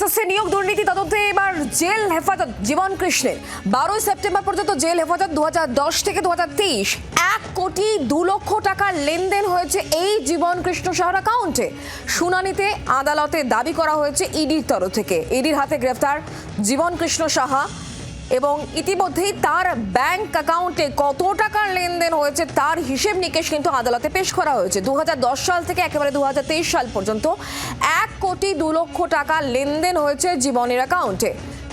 SSC নিয়োগ দুর্নীতি তদন্তে এবার জেল হেফাজত জীবন কৃষ্ণের 12 সেপ্টেম্বর পর্যন্ত জেল হেফাজত 2010 থেকে 2023 1 কোটি 2 লক্ষ টাকার লেনদেন হয়েছে এই জীবন কৃষ্ণ সাহার অ্যাকাউন্টে। শুনানিতে আদালতে দাবি করা হয়েছে ইডির তরফ থেকে। ইডির হাতে গ্রেফতার জীবন কৃষ্ণ সাহা এবং ইতিমধ্যেই তার ব্যাংক অ্যাকাউন্টে কত টাকার লেনদেন হয়েছে তার হিসেব নিকেশ কিন্তু আদালতে পেশ করা হয়েছে। 2010 সাল থেকে একেবারে 2023 সাল পর্যন্ত 1 কোটি 2 লক্ষ টাকা লেনদেন হয়েছে জীবনের অ্যাকাউন্টে।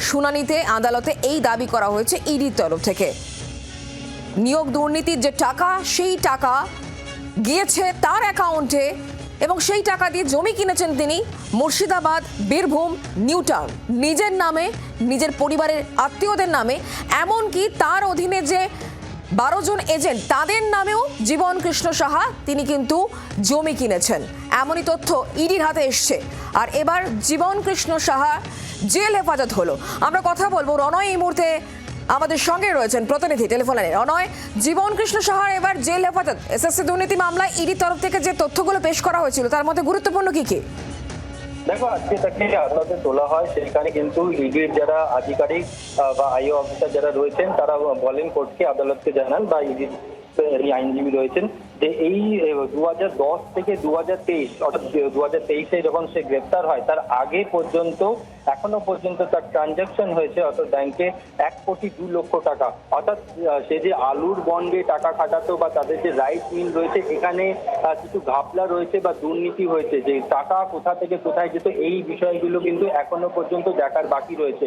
শুনানিতে আদালতে এই দাবি করা হয়েছে ইডির তরফ থেকে। নিয়োগ দুর্নীতির যে টাকা সেই টাকা গিয়েছে তার অ্যাকাউন্টে এবং সেই টাকা দিয়ে জমি কিনেছেন তিনি মুর্শিদাবাদ, বীরভূম, নিউ টাউন, নিজের নামে, নিজের পরিবারের আত্মীয়দের নামে, এমনকি তার অধীনে যে 12 জন এজেন্ট তাদের নামেও জীবন কৃষ্ণ সাহা তিনি কিন্তু জমি কিনেছেন। এমনই তথ্য ইডির হাতে এসছে। আর এবার জীবন কৃষ্ণ সাহা জেল হেফাজত হলো। আমরা কথা বলবো, রনয় এই মুহূর্তে আমাদের সঙ্গে রয়েছেন প্রতিনিধি টেলিফোনে। রনয়, জীবন কৃষ্ণ সাহার এবার জেল হেফাজত, এসএসসি দুর্নীতি মামলায় ইডির তরফ থেকে যে তথ্যগুলো পেশ করা হয়েছিল তার মধ্যে গুরুত্বপূর্ণ কি কি? দেখো, আজকে তাকে আদালতে তোলা হয়, সেখানে কিন্তু ইডির যারা আধিকারিক বা আইও অফিসার যারা রয়েছেন তারা বলেন, কোর্টকে, আদালতকে জানান বা ইডির আইনজীবী রয়েছেন যে এই 2010 থেকে 2023 অর্থাৎ 2023-এ যখন সে গ্রেপ্তার হয় তার আগে পর্যন্ত এখনো পর্যন্ত তার ট্রানজাকশন হয়েছে অর্থাৎ ব্যাংকে 1 কোটি 2 লক্ষ টাকা। অর্থাৎ সে যে আলুর বন্ডে টাকা খাটাতো বা তাদের যে রাইস মিল রয়েছে এখানে কিছু ঘাপলা রয়েছে বা দুর্নীতি হয়েছে, যে টাকা কোথা থেকে কোথায় যেত এই বিষয়গুলো কিন্তু এখনো পর্যন্ত দেখার বাকি রয়েছে।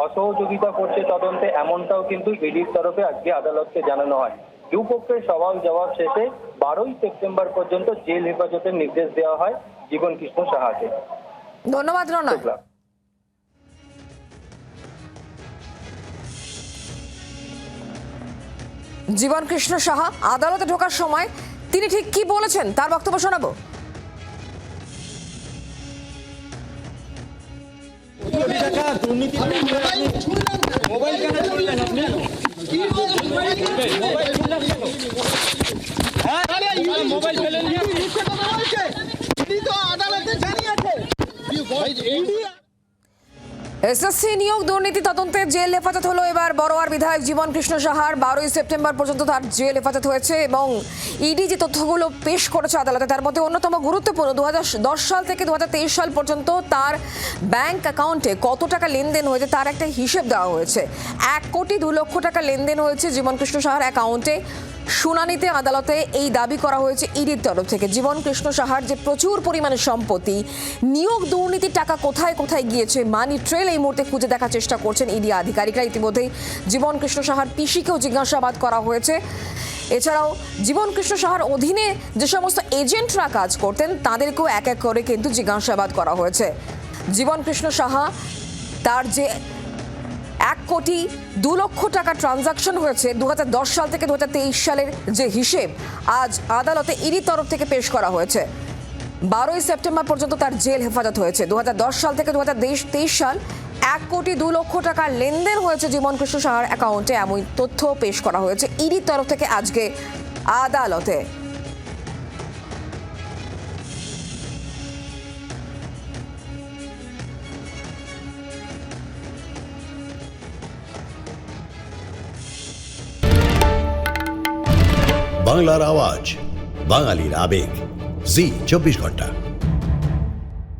অসহযোগিতা করছে তদন্তে, এমনটাও কিন্তু ইডির তরফে আজকে আদালতকে জানানো হয়। দুপক্ষের সওয়াল জবাব শেষে 12 সেপ্টেম্বর পর্যন্ত জেল হেফাজতের নির্দেশ দেওয়া হয় জীবন কৃষ্ণ সাহাকে। ধন্যবাদ রনয়। জীবন কৃষ্ণ সাহা আদালতে ঢোকার সময় তিনি ঠিক কি বলেছেন তার বক্তব্য শোনাবো। এসএসসি নিয়োগ দুর্নীতি তদন্তে জেল হেফাজত হলো এবার বড়োয়ার বিধায়ক জীবন কৃষ্ণ সাহার। 12 সেপ্টেম্বর পর্যন্ত তার জেল হেফাজত হয়েছে এবং ইডি যে তথ্যগুলো পেশ করেছে আদালতে তার মধ্যে অন্যতম গুরুত্বপূর্ণ 2010 সাল থেকে 2023 সাল পর্যন্ত তার ব্যাংক অ্যাকাউন্টে কত টাকা লেনদেন হয়েছে তার একটা হিসেব দেওয়া হয়েছে। 1 কোটি 2 লক্ষ টাকা লেনদেন হয়েছে জীবন কৃষ্ণ সাহার অ্যাকাউন্টে। শুনানিতে আদালতে এই দাবি করা হয়েছে ইডির তরফ থেকে। জীবন কৃষ্ণ সাহার যে প্রচুর পরিমাণে সম্পত্তি, নিয়োগ দুর্নীতির টাকা কোথায় কোথায় গিয়েছে মানি ট্রেল এই মুহূর্তে খুঁজে দেখার চেষ্টা করছেন ইডি আধিকারিকরা। ইতিমধ্যেই জীবন কৃষ্ণ সাহার পিসিকেও জিজ্ঞাসাবাদ করা হয়েছে। এছাড়াও জীবন কৃষ্ণ সাহার অধীনে যে সমস্ত এজেন্টরা কাজ করতেন তাদেরকেও এক এক করে কিন্তু জিজ্ঞাসাবাদ করা হয়েছে। জীবন কৃষ্ণ সাহা তার যে 1 কোটি 2 লক্ষ টাকা ট্রানজাকশন হয়েছে 2010 সাল থেকে 2023 সালের যে হিসেব আজ আদালতে ইডির তরফ থেকে পেশ করা হয়েছে। 12 সেপ্টেম্বর পর্যন্ত তার জেল হেফাজত হয়েছে। 2010 সাল থেকে 2023 সাল 1 কোটি 2 লক্ষ টাকা লেনদেন হয়েছে জীবন কৃষ্ণ সাহার অ্যাকাউন্টে, এমন তথ্য পেশ করা হয়েছে ইডির তরফ থেকে আজকে আদালতে। বাংলার আওয়াজ, বাঙালির আবেগ, জি 24 ঘন্টা।